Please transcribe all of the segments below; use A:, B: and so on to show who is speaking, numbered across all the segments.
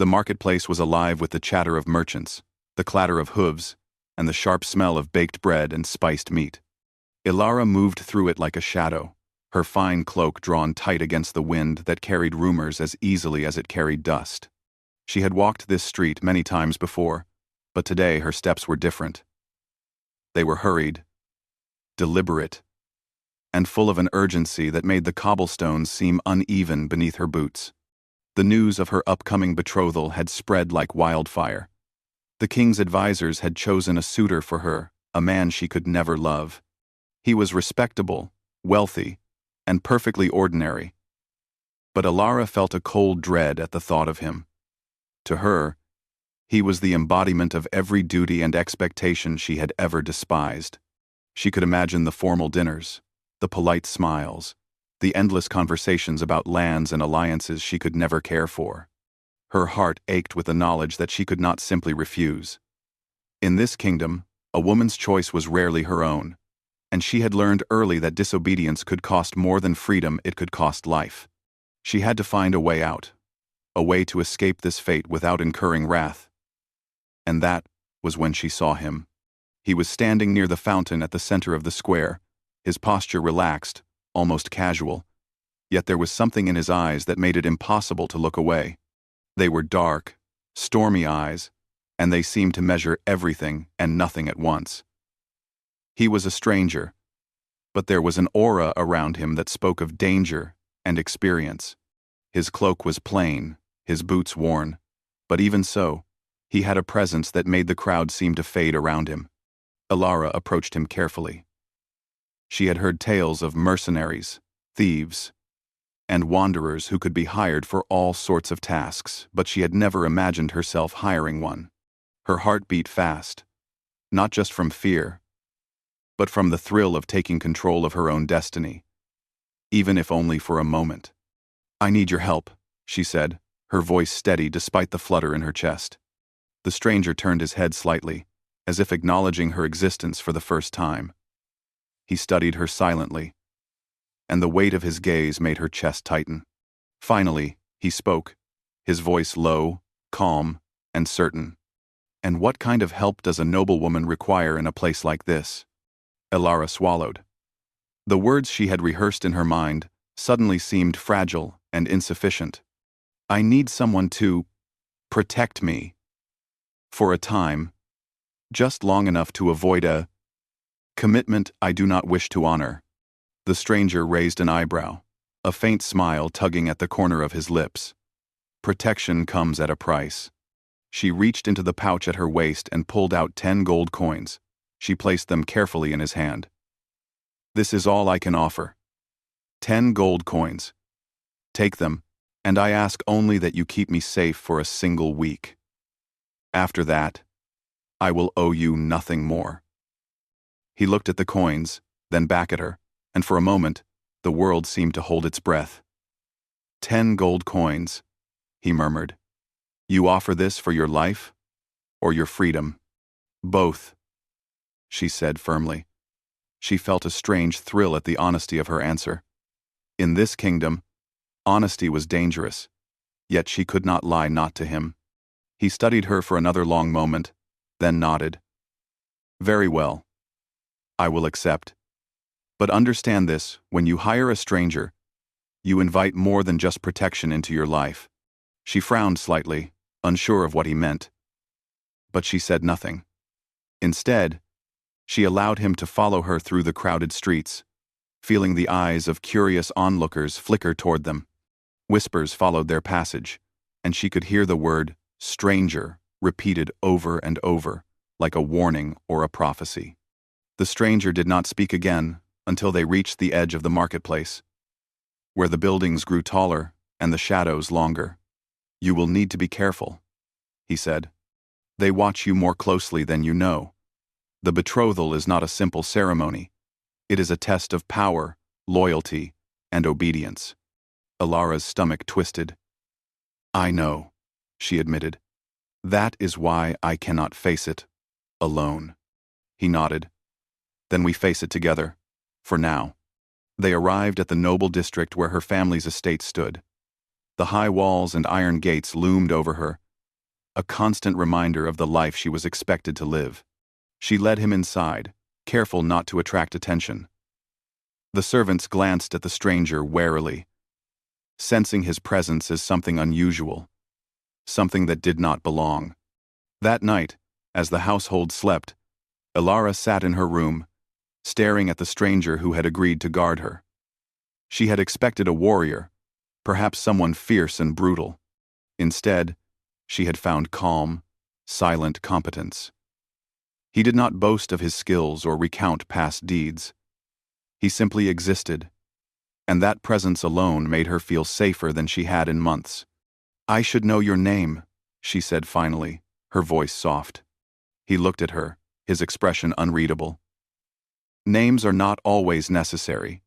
A: The marketplace was alive with the chatter of merchants, the clatter of hooves, and the sharp smell of baked bread and spiced meat. Ilara moved through it like a shadow, her fine cloak drawn tight against the wind that carried rumors as easily as it carried dust. She had walked this street many times before, but today her steps were different. They were hurried, deliberate, and full of an urgency that made the cobblestones seem uneven beneath her boots. The news of her upcoming betrothal had spread like wildfire. The king's advisors had chosen a suitor for her, a man she could never love. He was respectable, wealthy, and perfectly ordinary. But Ilara felt a cold dread at the thought of him. To her, he was the embodiment of every duty and expectation she had ever despised. She could imagine the formal dinners, the polite smiles, the endless conversations about lands and alliances she could never care for. Her heart ached with the knowledge that she could not simply refuse. In this kingdom, a woman's choice was rarely her own, and she had learned early that disobedience could cost more than freedom, it could cost life. She had to find a way out, a way to escape this fate without incurring wrath. And that was when she saw him. He was standing near the fountain at the center of the square, his posture relaxed, almost casual, yet there was something in his eyes that made it impossible to look away. They were dark, stormy eyes, and they seemed to measure everything and nothing at once. He was a stranger, but there was an aura around him that spoke of danger and experience. His cloak was plain, his boots worn, but even so, he had a presence that made the crowd seem to fade around him. Ilara approached him carefully. She had heard tales of mercenaries, thieves, and wanderers who could be hired for all sorts of tasks, but she had never imagined herself hiring one. Her heart beat fast, not just from fear, but from the thrill of taking control of her own destiny, even if only for a moment. "I need your help," she said, her voice steady despite the flutter in her chest. The stranger turned his head slightly, as if acknowledging her existence for the first time. He studied her silently, and the weight of his gaze made her chest tighten. Finally, he spoke, his voice low, calm, and certain. "And what kind of help does a noblewoman require in a place like this?" Ilara swallowed. The words she had rehearsed in her mind suddenly seemed fragile and insufficient. "I need someone to protect me. For a time, just long enough to avoid a commitment I do not wish to honor." The stranger raised an eyebrow, a faint smile tugging at the corner of his lips. "Protection comes at a price." She reached into the pouch at her waist and pulled out 10 gold coins. She placed them carefully in his hand. "This is all I can offer. 10 gold coins. Take them, and I ask only that you keep me safe for a single week. After that, I will owe you nothing more." He looked at the coins, then back at her, and for a moment, the world seemed to hold its breath. 10 gold coins, he murmured. "You offer this for your life, or your freedom?" "Both," she said firmly. She felt a strange thrill at the honesty of her answer. In this kingdom, honesty was dangerous, yet she could not lie not to him. He studied her for another long moment, then nodded. "Very well. I will accept. But understand this, when you hire a stranger, you invite more than just protection into your life." She frowned slightly, unsure of what he meant. But she said nothing. Instead, she allowed him to follow her through the crowded streets, feeling the eyes of curious onlookers flicker toward them. Whispers followed their passage, and she could hear the word stranger repeated over and over, like a warning or a prophecy. The stranger did not speak again until they reached the edge of the marketplace, where the buildings grew taller and the shadows longer. "You will need to be careful," he said. "They watch you more closely than you know. The betrothal is not a simple ceremony. It is a test of power, loyalty, and obedience." Ilara's stomach twisted. "I know," she admitted. "That is why I cannot face it alone." He nodded. "Then we face it together, for now." They arrived at the noble district where her family's estate stood. The high walls and iron gates loomed over her, a constant reminder of the life she was expected to live. She led him inside, careful not to attract attention. The servants glanced at the stranger warily, sensing his presence as something unusual, something that did not belong. That night, as the household slept, Ilara sat in her room, staring at the stranger who had agreed to guard her. She had expected a warrior, perhaps someone fierce and brutal. Instead, she had found calm, silent competence. He did not boast of his skills or recount past deeds. He simply existed, and that presence alone made her feel safer than she had in months. "I should know your name," she said finally, her voice soft. He looked at her, his expression unreadable. "Names are not always necessary,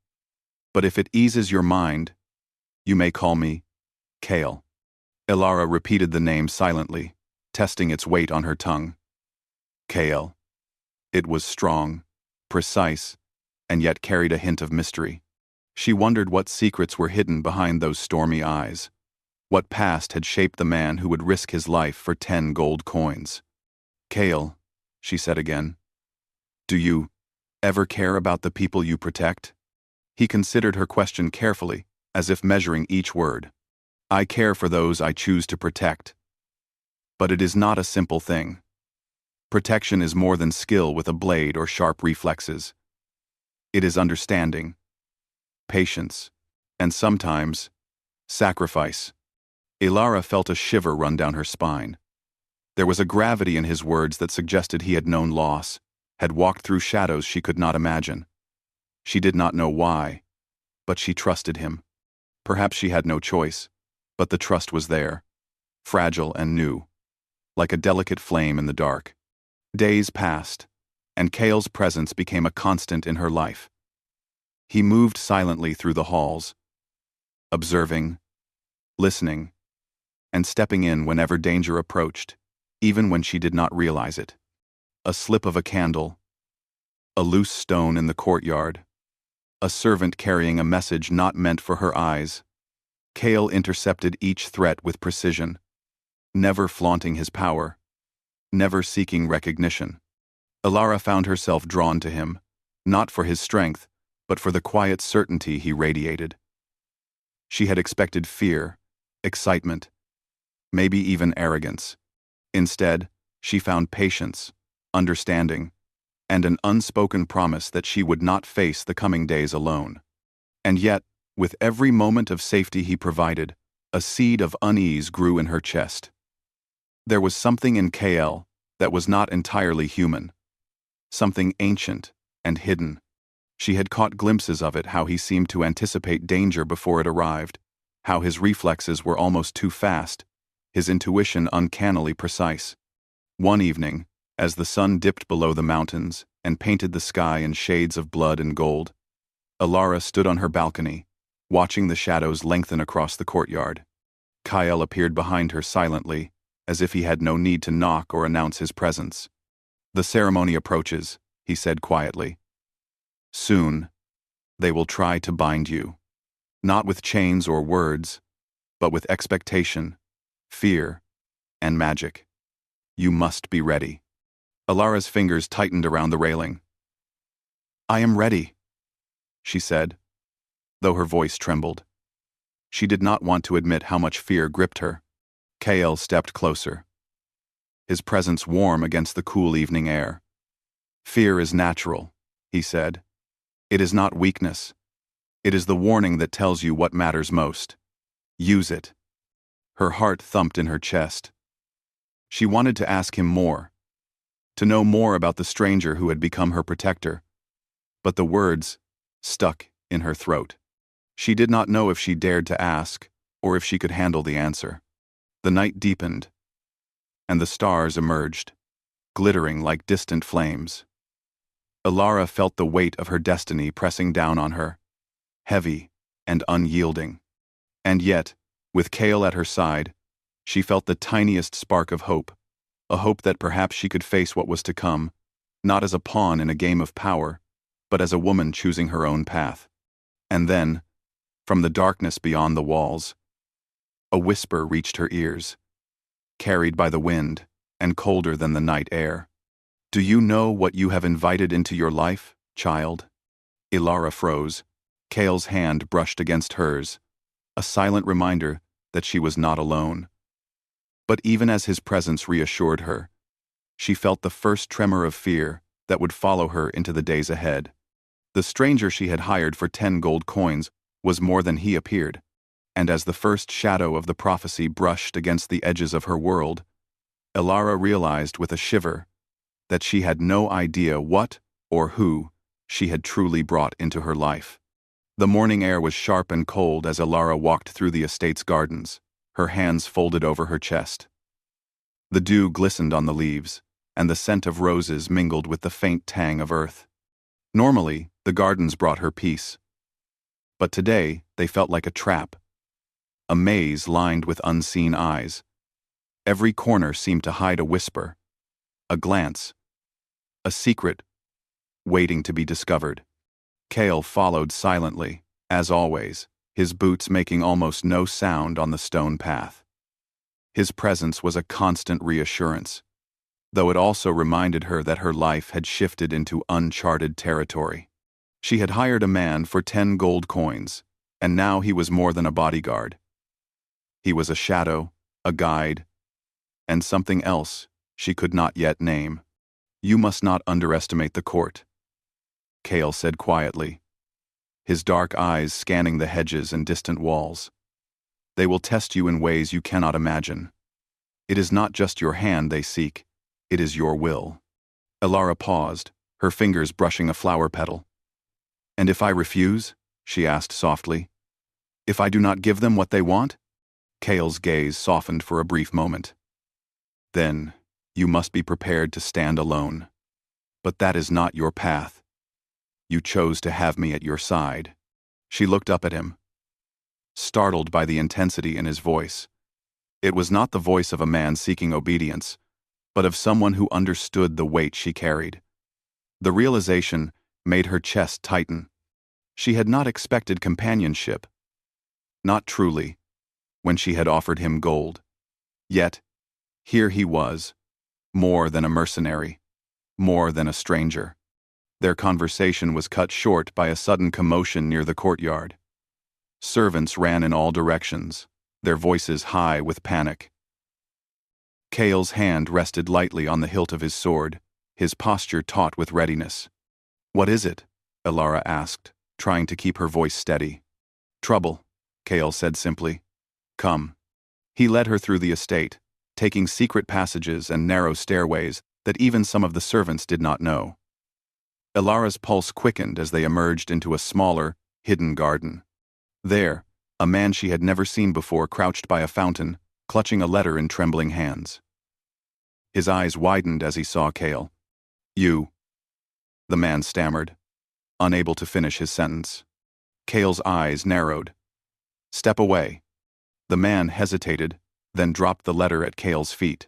A: but if it eases your mind, you may call me Kale." Ilara repeated the name silently, testing its weight on her tongue. Kale. It was strong, precise, and yet carried a hint of mystery. She wondered what secrets were hidden behind those stormy eyes. What past had shaped the man who would risk his life for 10 gold coins? "Kale," she said again, "do you ever care about the people you protect?" He considered her question carefully, as if measuring each word. "I care for those I choose to protect. But it is not a simple thing. Protection is more than skill with a blade or sharp reflexes. It is understanding, patience, and sometimes, sacrifice." Ilara felt a shiver run down her spine. There was a gravity in his words that suggested he had known loss, had walked through shadows she could not imagine. She did not know why, but she trusted him. Perhaps she had no choice, but the trust was there, fragile and new, like a delicate flame in the dark. Days passed, and Kale's presence became a constant in her life. He moved silently through the halls, observing, listening, and stepping in whenever danger approached, even when she did not realize it. A slip of a candle, a loose stone in the courtyard, a servant carrying a message not meant for her eyes. Kale intercepted each threat with precision, never flaunting his power, never seeking recognition. Ilara found herself drawn to him, not for his strength, but for the quiet certainty he radiated. She had expected fear, excitement, maybe even arrogance. Instead, she found patience, understanding, and an unspoken promise that she would not face the coming days alone. And yet, with every moment of safety he provided, a seed of unease grew in her chest. There was something in Kale that was not entirely human, something ancient and hidden. She had caught glimpses of it, how he seemed to anticipate danger before it arrived, how his reflexes were almost too fast, his intuition uncannily precise. One evening, as the sun dipped below the mountains and painted the sky in shades of blood and gold, Ilara stood on her balcony, watching the shadows lengthen across the courtyard. Kyle appeared behind her silently, as if he had no need to knock or announce his presence. "The ceremony approaches," he said quietly. "Soon, they will try to bind you, not with chains or words, but with expectation, fear, and magic. You must be ready." Ilara's fingers tightened around the railing. "I am ready," she said, though her voice trembled. She did not want to admit how much fear gripped her. Kale stepped closer, his presence warm against the cool evening air. "Fear is natural," he said. "It is not weakness. It is the warning that tells you what matters most. Use it." Her heart thumped in her chest. She wanted to ask him more, to know more about the stranger who had become her protector, but the words stuck in her throat. She did not know if she dared to ask, or if she could handle the answer. The night deepened, and the stars emerged, glittering like distant flames. Ilara felt the weight of her destiny pressing down on her, heavy and unyielding. And yet, with Kale at her side, she felt the tiniest spark of hope, a hope that perhaps she could face what was to come, not as a pawn in a game of power, but as a woman choosing her own path. And then, from the darkness beyond the walls, a whisper reached her ears. carried by the wind, and colder than the night air. "Do you know what you have invited into your life, child?" Ilara froze. Kale's hand brushed against hers, a silent reminder that she was not alone. But even as his presence reassured her, she felt the first tremor of fear that would follow her into the days ahead. The stranger she had hired for 10 gold coins was more than he appeared, and as the first shadow of the prophecy brushed against the edges of her world, Ilara realized with a shiver that she had no idea what or who she had truly brought into her life. The morning air was sharp and cold as Ilara walked through the estate's gardens, her hands folded over her chest. The dew glistened on the leaves, and the scent of roses mingled with the faint tang of earth. Normally, the gardens brought her peace. But today, they felt like a trap, a maze lined with unseen eyes. Every corner seemed to hide a whisper, a glance, a secret waiting to be discovered. Kale followed silently, as always, his boots making almost no sound on the stone path. His presence was a constant reassurance, though it also reminded her that her life had shifted into uncharted territory. She had hired a man for 10 gold coins, and now he was more than a bodyguard. He was a shadow, a guide, and something else she could not yet name. "You must not underestimate the court," Kale said quietly, his dark eyes scanning the hedges and distant walls. "They will test you in ways you cannot imagine. It is not just your hand they seek, it is your will." Ilara paused, her fingers brushing a flower petal. "And if I refuse?" she asked softly. "If I do not give them what they want?" Kale's gaze softened for a brief moment. "Then, you must be prepared to stand alone. But that is not your path. You chose to have me at your side." She looked up at him, startled by the intensity in his voice. It was not the voice of a man seeking obedience, but of someone who understood the weight she carried. The realization made her chest tighten. She had not expected companionship. Not truly, when she had offered him gold. Yet, here he was, more than a mercenary, more than a stranger. Their conversation was cut short by a sudden commotion near the courtyard. Servants ran in all directions, their voices high with panic. Kale's hand rested lightly on the hilt of his sword, his posture taut with readiness. "What is it?" Ilara asked, trying to keep her voice steady. "Trouble," Kale said simply. "Come." He led her through the estate, taking secret passages and narrow stairways that even some of the servants did not know. Ilara's pulse quickened as they emerged into a smaller, hidden garden. There, a man she had never seen before crouched by a fountain, clutching a letter in trembling hands. His eyes widened as he saw Kale. "You," the man stammered, unable to finish his sentence. Kale's eyes narrowed. "Step away." The man hesitated, then dropped the letter at Kale's feet.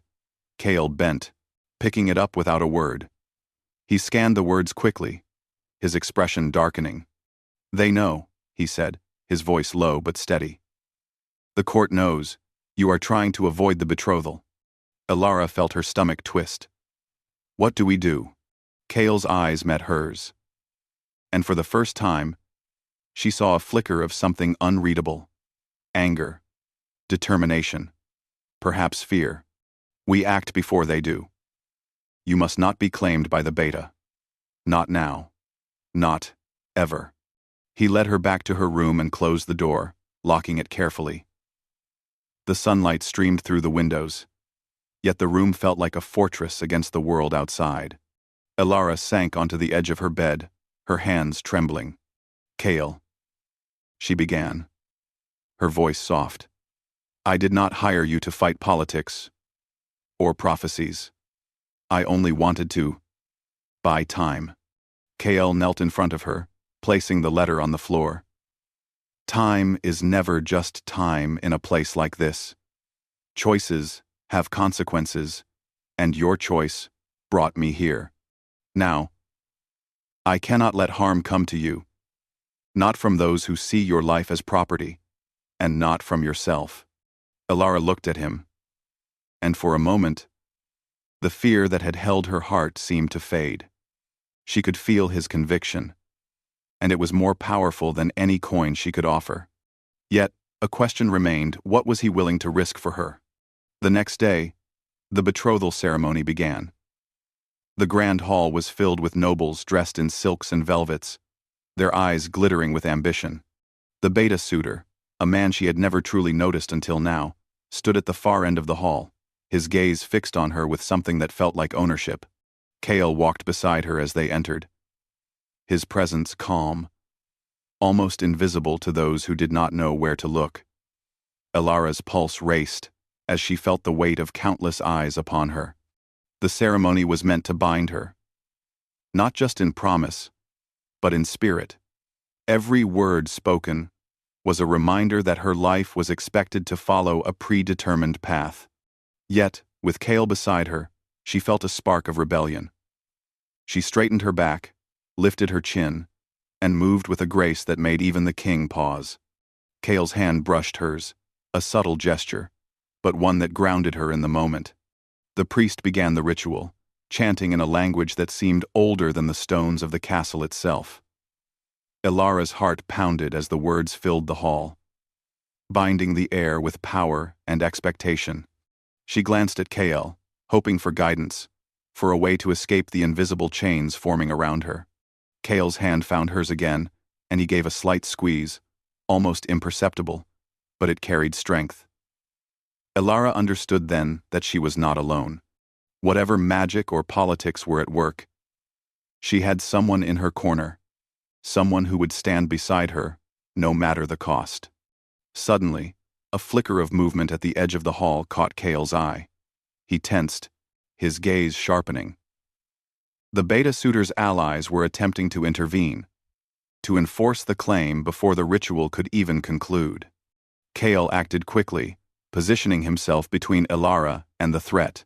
A: Kale bent, picking it up without a word. He scanned the words quickly, his expression darkening. "They know," he said, his voice low but steady. "The court knows. You are trying to avoid the betrothal." Ilara felt her stomach twist. "What do we do?" Kale's eyes met hers. And for the first time, she saw a flicker of something unreadable. Anger. Determination. Perhaps fear. "We act before they do. You must not be claimed by the beta. Not now. Not ever." He led her back to her room and closed the door, locking it carefully. The sunlight streamed through the windows, yet the room felt like a fortress against the world outside. Ilara sank onto the edge of her bed, her hands trembling. "Kale," she began, her voice soft. "I did not hire you to fight politics or prophecies. I only wanted to buy time." Kale knelt in front of her, placing the letter on the floor. "Time is never just time in a place like this. Choices have consequences, and your choice brought me here. Now, I cannot let harm come to you, not from those who see your life as property, and not from yourself." Ilara looked at him, and for a moment, the fear that had held her heart seemed to fade. She could feel his conviction, and it was more powerful than any coin she could offer. Yet, a question remained: what was he willing to risk for her? The next day, the betrothal ceremony began. The grand hall was filled with nobles dressed in silks and velvets, their eyes glittering with ambition. The beta suitor, a man she had never truly noticed until now, stood at the far end of the hall, his gaze fixed on her with something that felt like ownership. Kale walked beside her as they entered, his presence calm, almost invisible to those who did not know where to look. Elara's pulse raced as she felt the weight of countless eyes upon her. The ceremony was meant to bind her, not just in promise, but in spirit. Every word spoken was a reminder that her life was expected to follow a predetermined path. Yet, with Kale beside her, she felt a spark of rebellion. She straightened her back, lifted her chin, and moved with a grace that made even the king pause. Kale's hand brushed hers, a subtle gesture, but one that grounded her in the moment. The priest began the ritual, chanting in a language that seemed older than the stones of the castle itself. Elara's heart pounded as the words filled the hall, binding the air with power and expectation. She glanced at Kale, hoping for guidance, for a way to escape the invisible chains forming around her. Kale's hand found hers again, and he gave a slight squeeze, almost imperceptible, but it carried strength. Elara understood then that she was not alone. Whatever magic or politics were at work, she had someone in her corner, someone who would stand beside her, no matter the cost. Suddenly, a flicker of movement at the edge of the hall caught Kale's eye. He tensed, his gaze sharpening. The beta suitor's allies were attempting to intervene, to enforce the claim before the ritual could even conclude. Kale acted quickly, positioning himself between Elara and the threat.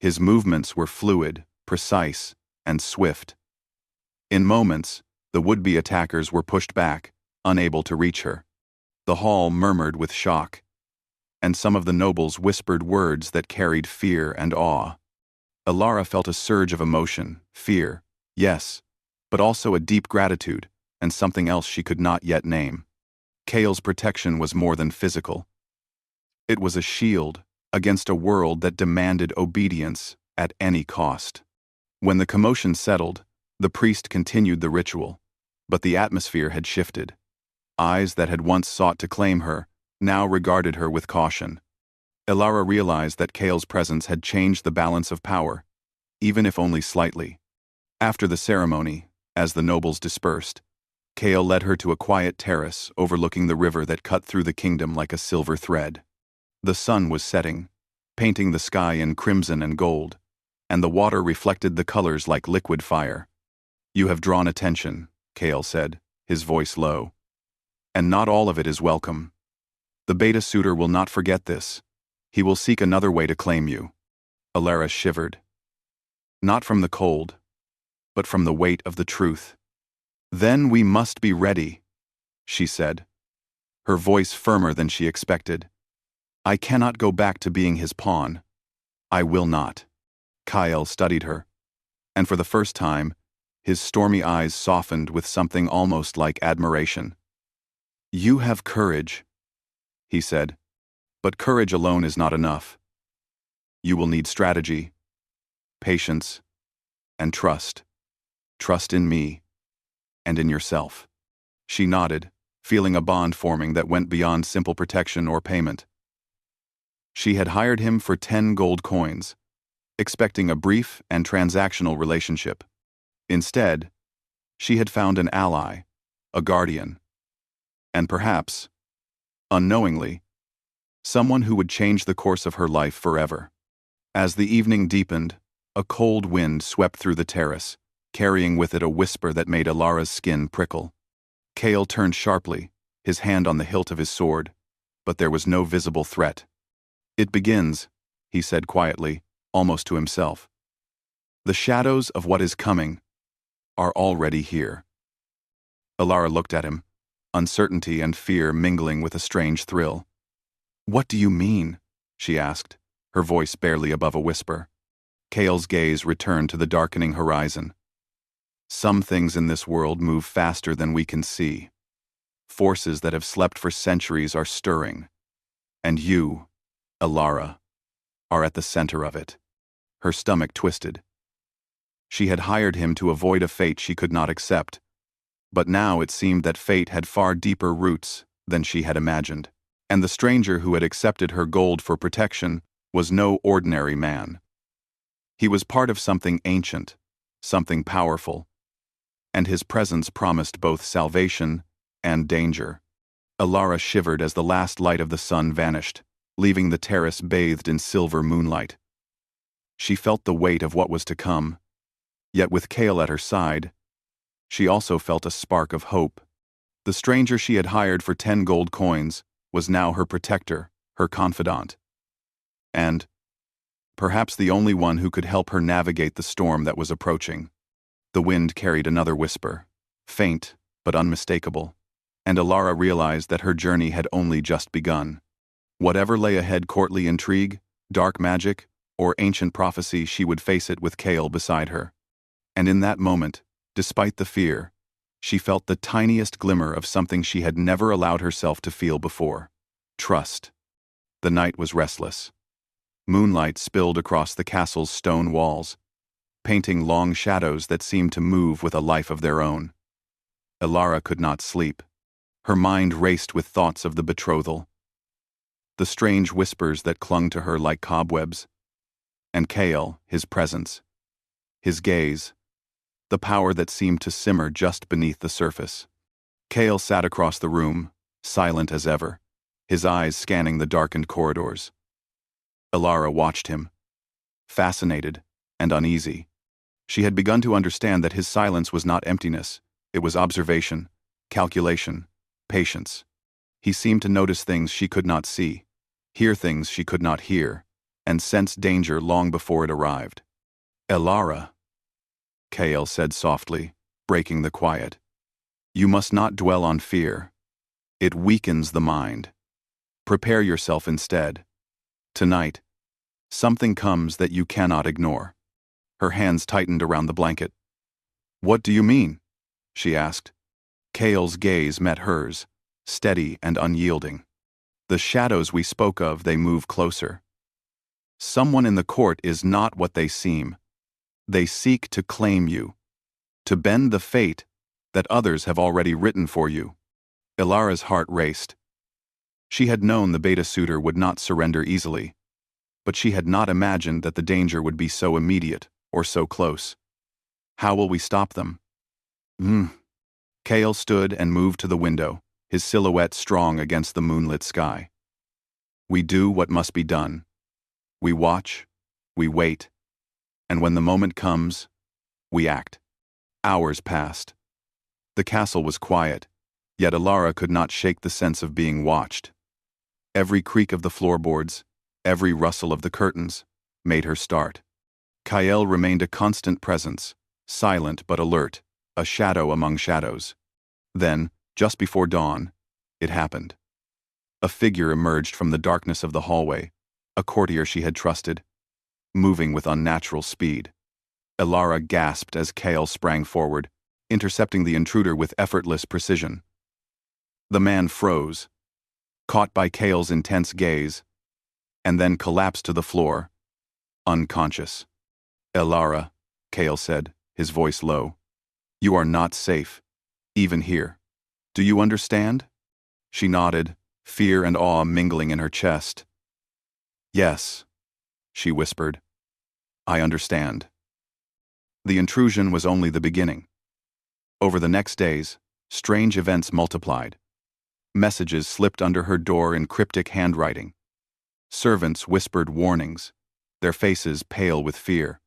A: His movements were fluid, precise, and swift. In moments, the would-be attackers were pushed back, unable to reach her. The hall murmured with shock, and some of the nobles whispered words that carried fear and awe. Elara felt a surge of emotion, fear, yes, but also a deep gratitude, and something else she could not yet name. Kale's protection was more than physical. It was a shield against a world that demanded obedience at any cost. When the commotion settled, the priest continued the ritual, but the atmosphere had shifted. Eyes that had once sought to claim her now regarded her with caution. Elara realized that Kale's presence had changed the balance of power, even if only slightly. After the ceremony, as the nobles dispersed, Kale led her to a quiet terrace overlooking the river that cut through the kingdom like a silver thread. The sun was setting, painting the sky in crimson and gold, and the water reflected the colors like liquid fire. "You have drawn attention," Kale said, his voice low. "And not all of it is welcome. The beta suitor will not forget this. He will seek another way to claim you." Elara shivered. Not from the cold, but from the weight of the truth. "Then we must be ready," she said, her voice firmer than she expected. "I cannot go back to being his pawn. I will not." Kyle studied her, and for the first time, his stormy eyes softened with something almost like admiration. "You have courage," he said, "but courage alone is not enough. You will need strategy, patience, and trust. Trust in me, and in yourself." She nodded, feeling a bond forming that went beyond simple protection or payment. She had hired him for 10 gold coins, expecting a brief and transactional relationship. Instead, she had found an ally, a guardian, and perhaps, unknowingly, someone who would change the course of her life forever. As the evening deepened, a cold wind swept through the terrace, carrying with it a whisper that made Elara's skin prickle. Kale turned sharply, his hand on the hilt of his sword, but there was no visible threat. "It begins," he said quietly, almost to himself. "The shadows of what is coming are already here." Elara looked at him, uncertainty and fear mingling with a strange thrill. "What do you mean?" she asked, her voice barely above a whisper. Kale's gaze returned to the darkening horizon. Some things in this world move faster than we can see. Forces that have slept for centuries are stirring. And you, Elara, are at the center of it. Her stomach twisted. She had hired him to avoid a fate she could not accept, but now it seemed that fate had far deeper roots than she had imagined, and the stranger who had accepted her gold for protection was no ordinary man. He was part of something ancient, something powerful, and his presence promised both salvation and danger. Elara shivered as the last light of the sun vanished, leaving the terrace bathed in silver moonlight. She felt the weight of what was to come, yet with Kale at her side, she also felt a spark of hope. The stranger she had hired for 10 gold coins was now her protector, her confidant, and perhaps the only one who could help her navigate the storm that was approaching. The wind carried another whisper, faint but unmistakable, and Elara realized that her journey had only just begun. Whatever lay ahead, courtly intrigue, dark magic, or ancient prophecy, she would face it with Kale beside her. And in that moment, despite the fear, she felt the tiniest glimmer of something she had never allowed herself to feel before: trust. The night was restless. Moonlight spilled across the castle's stone walls, painting long shadows that seemed to move with a life of their own. Elara could not sleep. Her mind raced with thoughts of the betrothal, the strange whispers that clung to her like cobwebs, and Kale, his presence, his gaze, the power that seemed to simmer just beneath the surface. Kale sat across the room, silent as ever, his eyes scanning the darkened corridors. Elara watched him, fascinated and uneasy. She had begun to understand that his silence was not emptiness, it was observation, calculation, patience. He seemed to notice things she could not see, hear things she could not hear, and sense danger long before it arrived. "Elara," Kale said softly, breaking the quiet. "You must not dwell on fear. It weakens the mind. Prepare yourself instead. Tonight, something comes that you cannot ignore." Her hands tightened around the blanket. "What do you mean?" she asked. Kale's gaze met hers, steady and unyielding. "The shadows we spoke of, they move closer. Someone in the court is not what they seem. They seek to claim you, to bend the fate that others have already written for you." Elara's heart raced. She had known the beta suitor would not surrender easily, but she had not imagined that the danger would be so immediate or so close. "How will we stop them?" Kale stood and moved to the window, his silhouette strong against the moonlit sky. "We do what must be done. We watch, we wait, and when the moment comes, we act." Hours passed. The castle was quiet, yet Elara could not shake the sense of being watched. Every creak of the floorboards, every rustle of the curtains, made her start. Kyle remained a constant presence, silent but alert, a shadow among shadows. Then, just before dawn, it happened. A figure emerged from the darkness of the hallway, a courtier she had trusted, moving with unnatural speed. Elara gasped as Kale sprang forward, intercepting the intruder with effortless precision. The man froze, caught by Kale's intense gaze, and then collapsed to the floor, unconscious. "Elara," Kale said, his voice low, "you are not safe, even here. Do you understand?" She nodded, fear and awe mingling in her chest. "Yes," she whispered. "I understand." The intrusion was only the beginning. Over the next days, strange events multiplied. Messages slipped under her door in cryptic handwriting. Servants whispered warnings, their faces pale with fear.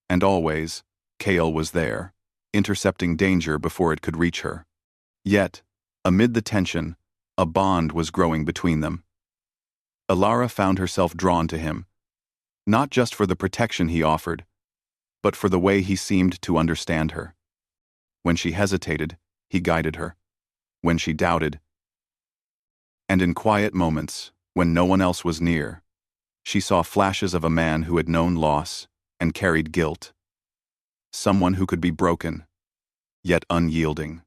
A: And always, Kale was there, intercepting danger before it could reach her. Yet, amid the tension, a bond was growing between them. Elara found herself drawn to him, not just for the protection he offered, but for the way he seemed to understand her. When she hesitated, he guided her. When she doubted, and in quiet moments, when no one else was near, She saw flashes of a man who had known loss and carried guilt. Someone who could be broken, yet unyielding.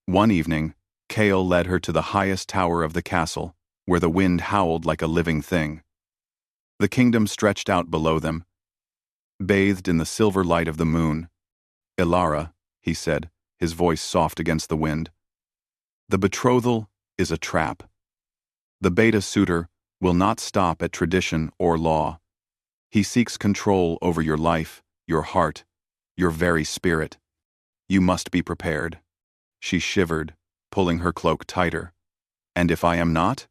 A: One evening, Kale led her to the highest tower of the castle, where the wind howled like a living thing. The kingdom stretched out below them, bathed in the silver light of the moon. "Ilara," he said, his voice soft against the wind, "the betrothal is a trap. The beta suitor will not stop at tradition or law. He seeks control over your life, your heart, your very spirit. You must be prepared." She shivered, pulling her cloak tighter. "And if I am not?"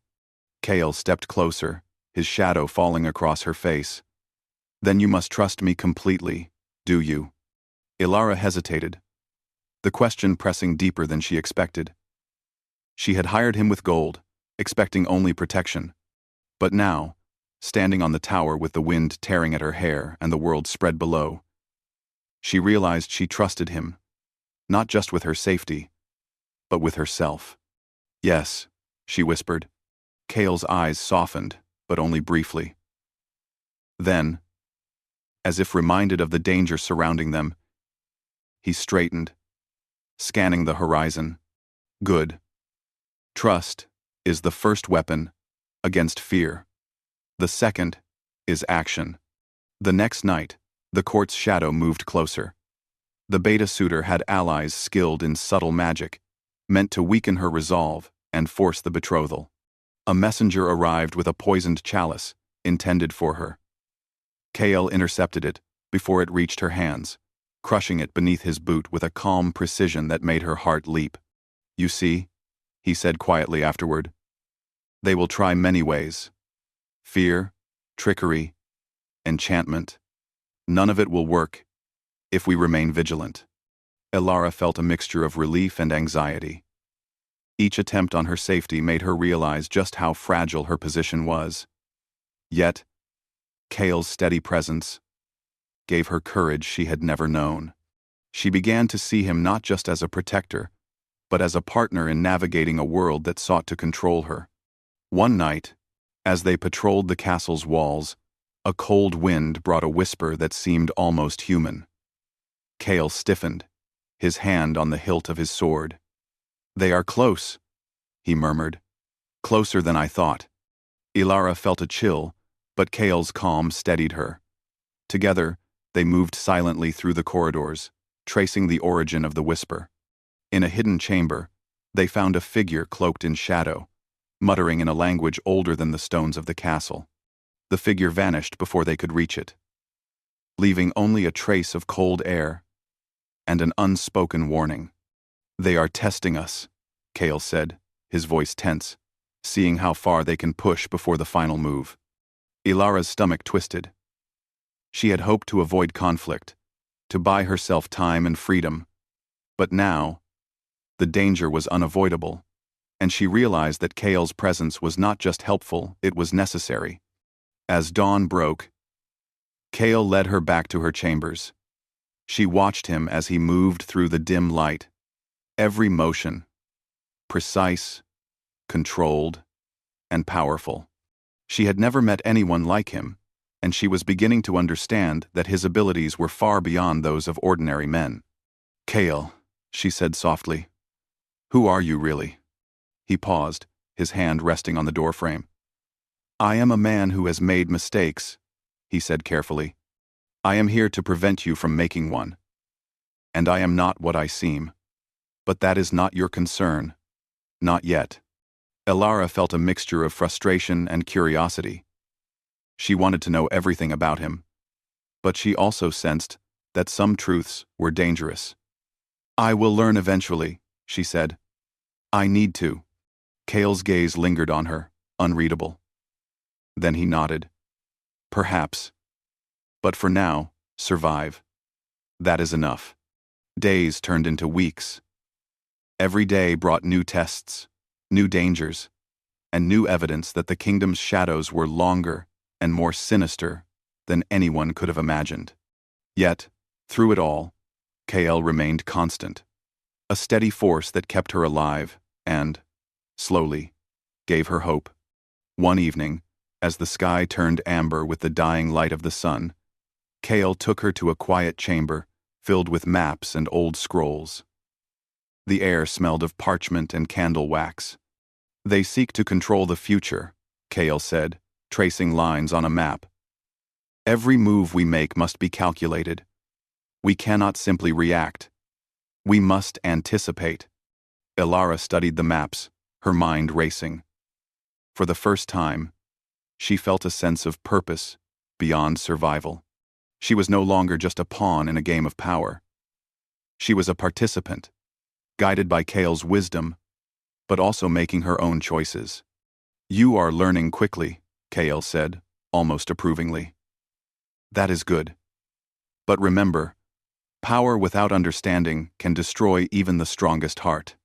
A: Kale stepped closer, his shadow falling across her face. "Then you must trust me completely, do you?" Ilara hesitated, the question pressing deeper than she expected. She had hired him with gold, expecting only protection. But now, standing on the tower with the wind tearing at her hair and the world spread below, she realized she trusted him, not just with her safety, but with herself. "Yes," she whispered. Kale's eyes softened, but only briefly. Then, as if reminded of the danger surrounding them, he straightened, scanning the horizon. "Good. Trust is the first weapon against fear. The second is action." The next night, the court's shadow moved closer. The beta suitor had allies skilled in subtle magic, meant to weaken her resolve and force the betrothal. A messenger arrived with a poisoned chalice, intended for her. Kale intercepted it before it reached her hands, crushing it beneath his boot with a calm precision that made her heart leap. "You see," he said quietly afterward, "they will try many ways. Fear, trickery, enchantment. None of it will work if we remain vigilant." Ilara felt a mixture of relief and anxiety. Each attempt on her safety made her realize just how fragile her position was. Yet, Kale's steady presence gave her courage she had never known. She began to see him not just as a protector, but as a partner in navigating a world that sought to control her. One night, as they patrolled the castle's walls, a cold wind brought a whisper that seemed almost human. Kale stiffened, his hand on the hilt of his sword. "They are close," he murmured. "Closer than I thought." Ilara felt a chill, but Kale's calm steadied her. Together, they moved silently through the corridors, tracing the origin of the whisper. In a hidden chamber, they found a figure cloaked in shadow, muttering in a language older than the stones of the castle. The figure vanished before they could reach it, leaving only a trace of cold air and an unspoken warning. "They are testing us," Kale said, his voice tense, seeing how far they can push before the final move. Ilara's stomach twisted. She had hoped to avoid conflict, to buy herself time and freedom. But now, the danger was unavoidable, and she realized that Kale's presence was not just helpful, it was necessary. As dawn broke, Kale led her back to her chambers. She watched him as he moved through the dim light, every motion precise, controlled, and powerful. She had never met anyone like him, and she was beginning to understand that his abilities were far beyond those of ordinary men. "Kale," she said softly, "who are you really?" He paused, his hand resting on the doorframe. "I am a man who has made mistakes," he said carefully. "I am here to prevent you from making one. And I am not what I seem. But that is not your concern. Not yet." Ilara felt a mixture of frustration and curiosity. She wanted to know everything about him, but she also sensed that some truths were dangerous. "I will learn eventually," she said. "I need to." Kale's gaze lingered on her, unreadable. Then he nodded. "Perhaps. But for now, survive. That is enough." Days turned into weeks. Every day brought new tests, new dangers, and new evidence that the kingdom's shadows were longer and more sinister than anyone could have imagined. Yet, through it all, Kale remained constant, a steady force that kept her alive and, slowly, gave her hope. One evening, As the sky turned amber with the dying light of the sun, Kale took her to a quiet chamber filled with maps and old scrolls. The air smelled of parchment and candle wax. "They seek to control the future," Kale said, tracing lines on a map. "Every move we make must be calculated. We cannot simply react. We must anticipate." Ilara studied the maps, her mind racing. For the first time, she felt a sense of purpose beyond survival. She was no longer just a pawn in a game of power. She was a participant, guided by Kale's wisdom, but also making her own choices. "You are learning quickly," Kale said, almost approvingly. "That is good. But remember, power without understanding can destroy even the strongest heart."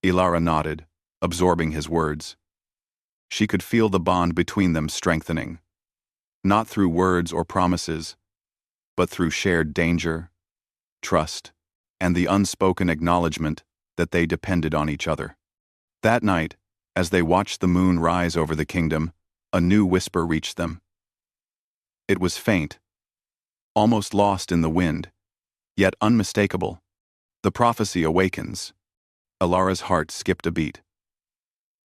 A: Ilara nodded, absorbing his words. She could feel the bond between them strengthening, not through words or promises, but through shared danger, trust, and the unspoken acknowledgement that they depended on each other. That night, as they watched the moon rise over the kingdom, a new whisper reached them. It was faint, almost lost in the wind, yet unmistakable. "The prophecy awakens." Ilara's heart skipped a beat.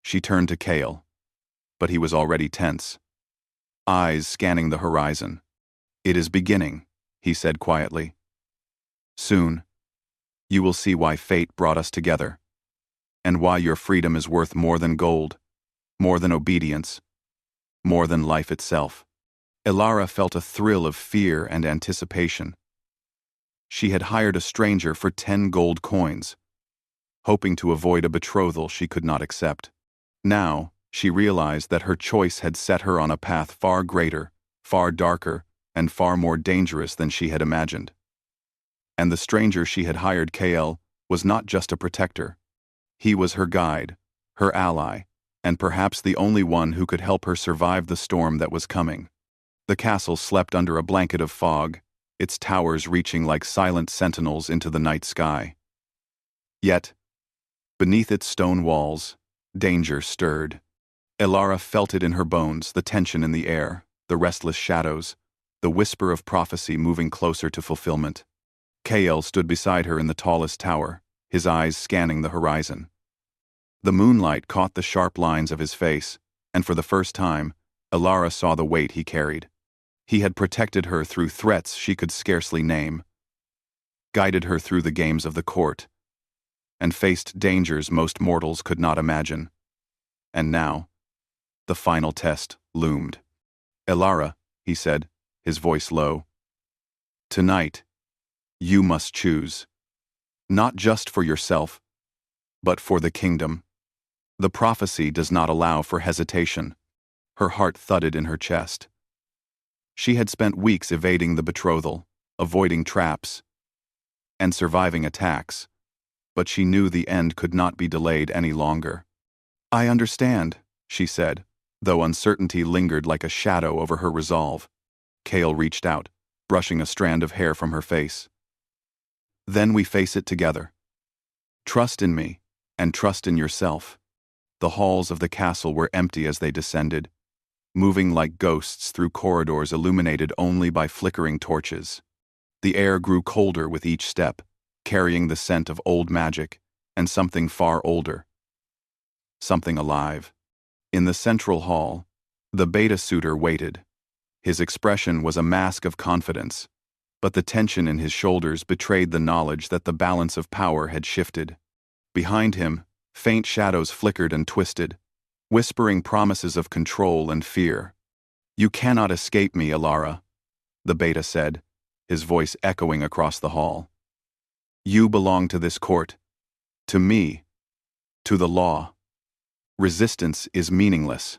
A: She turned to Kale, but he was already tense, eyes scanning the horizon. "It is beginning," he said quietly. "Soon, you will see why fate brought us together, and why your freedom is worth more than gold, more than obedience, more than life itself." Ilara felt a thrill of fear and anticipation. She had hired a stranger for 10 gold coins, hoping to avoid a betrothal she could not accept. Now, she realized that her choice had set her on a path far greater, far darker, and far more dangerous than she had imagined. And the stranger she had hired, Kale, was not just a protector. He was her guide, her ally, and perhaps the only one who could help her survive the storm that was coming. The castle slept under a blanket of fog, its towers reaching like silent sentinels into the night sky. Yet, beneath its stone walls, danger stirred. Ilara felt it in her bones, the tension in the air, the restless shadows, the whisper of prophecy moving closer to fulfillment. Kale stood beside her in the tallest tower, his eyes scanning the horizon. The moonlight caught the sharp lines of his face, and for the first time, Ilara saw the weight he carried. He had protected her through threats she could scarcely name, guided her through the games of the court, and faced dangers most mortals could not imagine. And now, the final test loomed. "Ilara," he said, his voice low, "tonight, you must choose. Not just for yourself, but for the kingdom. The prophecy does not allow for hesitation." Her heart thudded in her chest. She had spent weeks evading the betrothal, avoiding traps, and surviving attacks, but she knew the end could not be delayed any longer. "I understand," she said, though uncertainty lingered like a shadow over her resolve. Kale reached out, brushing a strand of hair from her face. "Then we face it together. Trust in me, and trust in yourself." The halls of the castle were empty as they descended, moving like ghosts through corridors illuminated only by flickering torches. The air grew colder with each step, carrying the scent of old magic and something far older. Something alive. In the central hall, the beta suitor waited. His expression was a mask of confidence, but the tension in his shoulders betrayed the knowledge that the balance of power had shifted. Behind him, faint shadows flickered and twisted, whispering promises of control and fear. "You cannot escape me, Ilara," the beta said, his voice echoing across the hall. "You belong to this court, to me, to the law. Resistance is meaningless."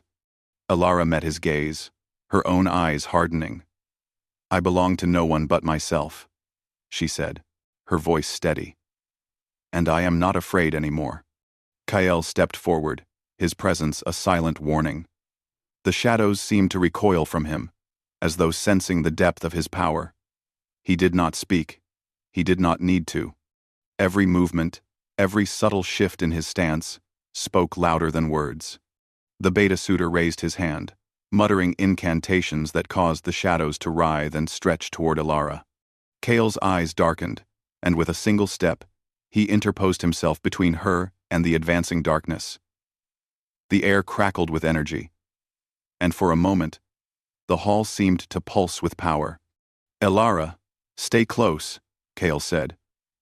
A: Ilara met his gaze, her own eyes hardening. "I belong to no one but myself," she said, her voice steady. "And I am not afraid anymore." Kale stepped forward, his presence a silent warning. The shadows seemed to recoil from him, as though sensing the depth of his power. He did not speak. He did not need to. Every movement, every subtle shift in his stance, spoke louder than words. The beta suitor raised his hand, muttering incantations that caused the shadows to writhe and stretch toward Ilara. Kale's eyes darkened, and with a single step, he interposed himself between her and the advancing darkness. The air crackled with energy, and for a moment, the hall seemed to pulse with power. Ilara, stay close, Kale said.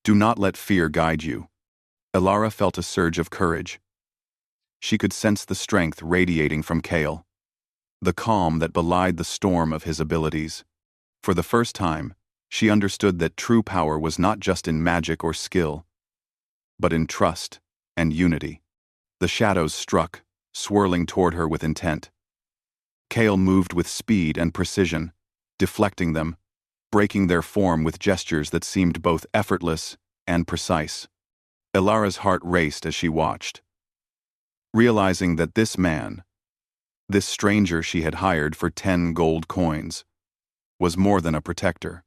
A: Do not let fear guide you. Ilara felt a surge of courage. She could sense the strength radiating from Kale, the calm that belied the storm of his abilities. For the first time, she understood that true power was not just in magic or skill, but in trust and unity. The shadows struck, swirling toward her with intent. Kale moved with speed and precision, deflecting them, breaking their form with gestures that seemed both effortless and precise. Ilara's heart raced as she watched, realizing that this man, this stranger she had hired for 10 gold coins, was more than a protector.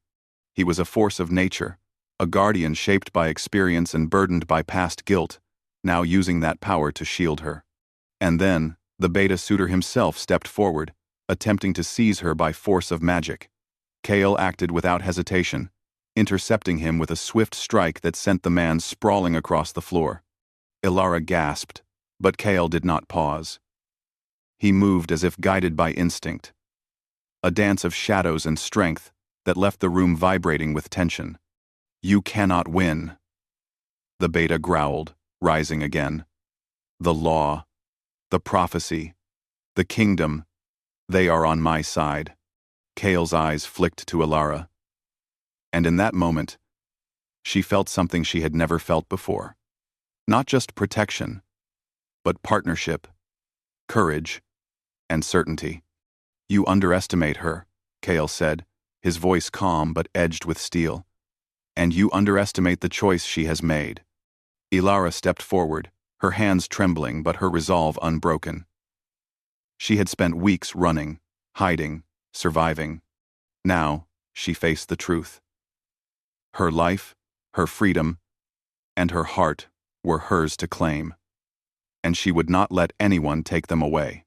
A: He was a force of nature, a guardian shaped by experience and burdened by past guilt, now using that power to shield her. And then, the beta suitor himself stepped forward, attempting to seize her by force of magic. Kale acted without hesitation, intercepting him with a swift strike that sent the man sprawling across the floor. Ilara gasped, but Kale did not pause. He moved as if guided by instinct, a dance of shadows and strength that left the room vibrating with tension. You cannot win. The beta growled, rising again. The law, the prophecy, the kingdom, they are on my side. Kale's eyes flicked to Ilara. And in that moment, she felt something she had never felt before. Not just protection, but partnership, courage, and certainty. You underestimate her, Kale said, his voice calm but edged with steel. And you underestimate the choice she has made. Ilara stepped forward, her hands trembling but her resolve unbroken. She had spent weeks running, hiding, surviving. Now, she faced the truth. Her life, her freedom, and her heart were hers to claim. And she would not let anyone take them away.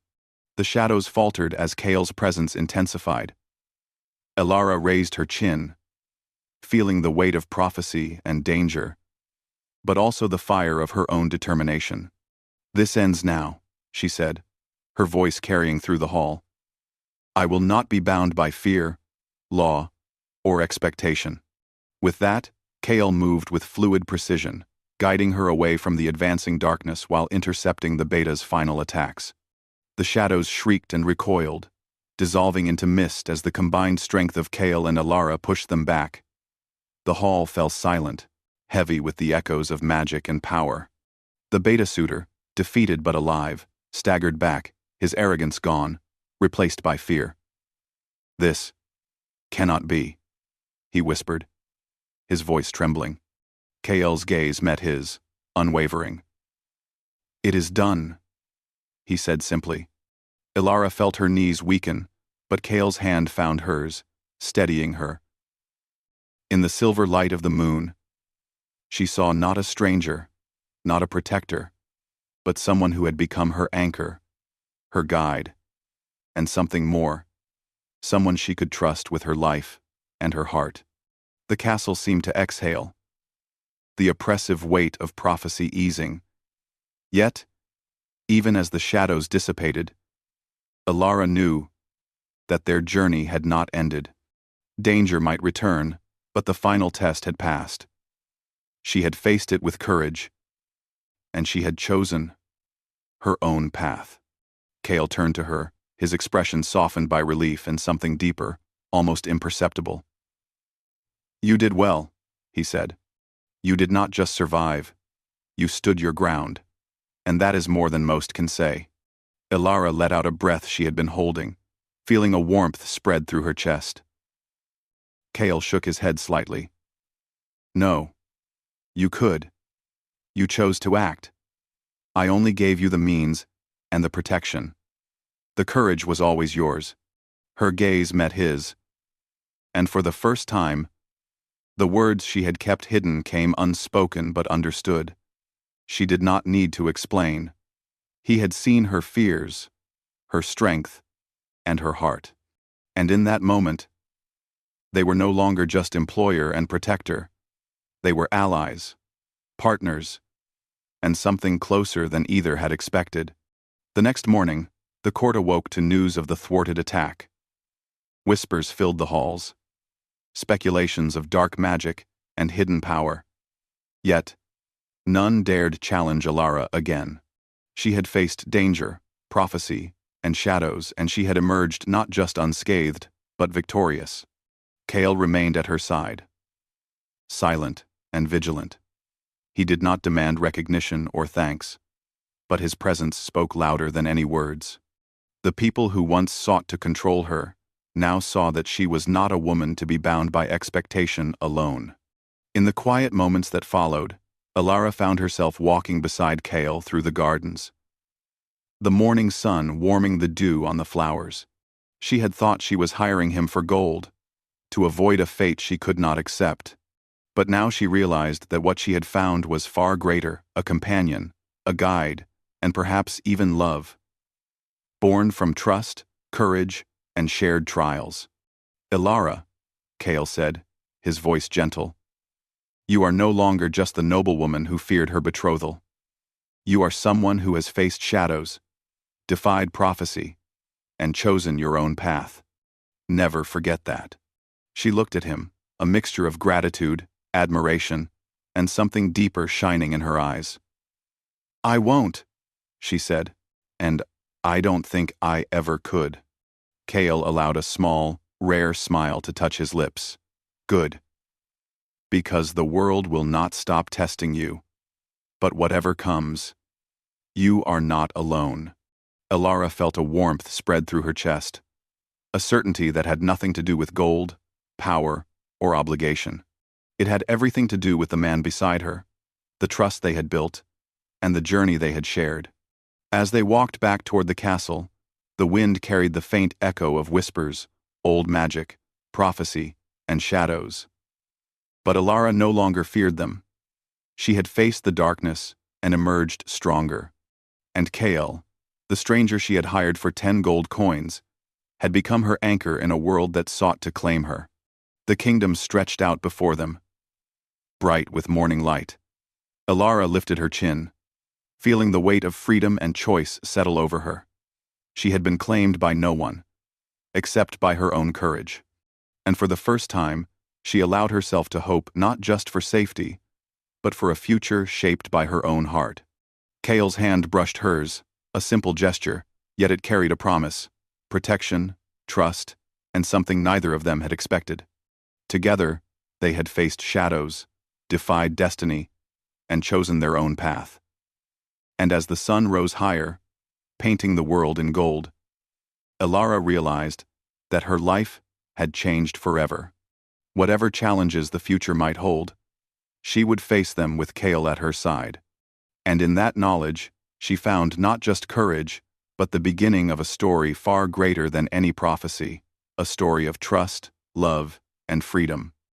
A: The shadows faltered as Kale's presence intensified. Ilara raised her chin, feeling the weight of prophecy and danger, but also the fire of her own determination. This ends now, she said, her voice carrying through the hall. I will not be bound by fear, law, or expectation. With that, Kale moved with fluid precision, guiding her away from the advancing darkness while intercepting the beta's final attacks. The shadows shrieked and recoiled, dissolving into mist as the combined strength of Kale and Ilara pushed them back. The hall fell silent, heavy with the echoes of magic and power. The beta suitor, defeated but alive, staggered back, his arrogance gone, replaced by fear. This cannot be, he whispered, his voice trembling. Kale's gaze met his, unwavering. It is done, he said simply. Ilara felt her knees weaken, but Kale's hand found hers, steadying her. In the silver light of the moon, she saw not a stranger, not a protector, but someone who had become her anchor, her guide, and something more, someone she could trust with her life and her heart. The castle seemed to exhale, the oppressive weight of prophecy easing. Yet, even as the shadows dissipated, Ilara knew that their journey had not ended. Danger might return, but the final test had passed. She had faced it with courage, and she had chosen her own path. Kale turned to her, his expression softened by relief and something deeper, almost imperceptible. You did well, he said. You did not just survive. You stood your ground. And that is more than most can say. Ilara let out a breath she had been holding, feeling a warmth spread through her chest. Kale shook his head slightly. No. You could. You chose to act. I only gave you the means and the protection. The courage was always yours. Her gaze met his. And for the first time, the words she had kept hidden came unspoken but understood. She did not need to explain. He had seen her fears, her strength, and her heart. And in that moment, they were no longer just employer and protector. They were allies, partners, and something closer than either had expected. The next morning, the court awoke to news of the thwarted attack. Whispers filled the halls, speculations of dark magic and hidden power. Yet, none dared challenge Alara again. She had faced danger, prophecy, and shadows, and she had emerged not just unscathed, but victorious. Kale remained at her side, silent and vigilant. He did not demand recognition or thanks, but his presence spoke louder than any words. The people who once sought to control her now saw that she was not a woman to be bound by expectation alone. In the quiet moments that followed, Alara found herself walking beside Kale through the gardens, the morning sun warming the dew on the flowers. She had thought she was hiring him for gold, to avoid a fate she could not accept. But now she realized that what she had found was far greater, a companion, a guide, and perhaps even love. Born from trust, courage, and shared trials. Alara, Kale said, his voice gentle, you are no longer just the noblewoman who feared her betrothal. You are someone who has faced shadows, defied prophecy, and chosen your own path. Never forget that. She looked at him, a mixture of gratitude, admiration, and something deeper shining in her eyes. I won't, she said, and I don't think I ever could. Kale allowed a small, rare smile to touch his lips. Good. Because the world will not stop testing you. But whatever comes, you are not alone. Alara felt a warmth spread through her chest, a certainty that had nothing to do with gold, power, or obligation. It had everything to do with the man beside her, the trust they had built, and the journey they had shared. As they walked back toward the castle, the wind carried the faint echo of whispers, old magic, prophecy, and shadows. But Alara no longer feared them. She had faced the darkness and emerged stronger. And Kale, the stranger she had hired for 10 gold coins, had become her anchor in a world that sought to claim her. The kingdom stretched out before them, bright with morning light. Alara lifted her chin, feeling the weight of freedom and choice settle over her. She had been claimed by no one, except by her own courage. And for the first time, she allowed herself to hope not just for safety, but for a future shaped by her own heart. Kale's hand brushed hers, a simple gesture, yet it carried a promise, protection, trust, and something neither of them had expected. Together, they had faced shadows, defied destiny, and chosen their own path. And as the sun rose higher, painting the world in gold, Alara realized that her life had changed forever. Whatever challenges the future might hold, she would face them with Kale at her side. And in that knowledge, she found not just courage, but the beginning of a story far greater than any prophecy, a story of trust, love, and freedom.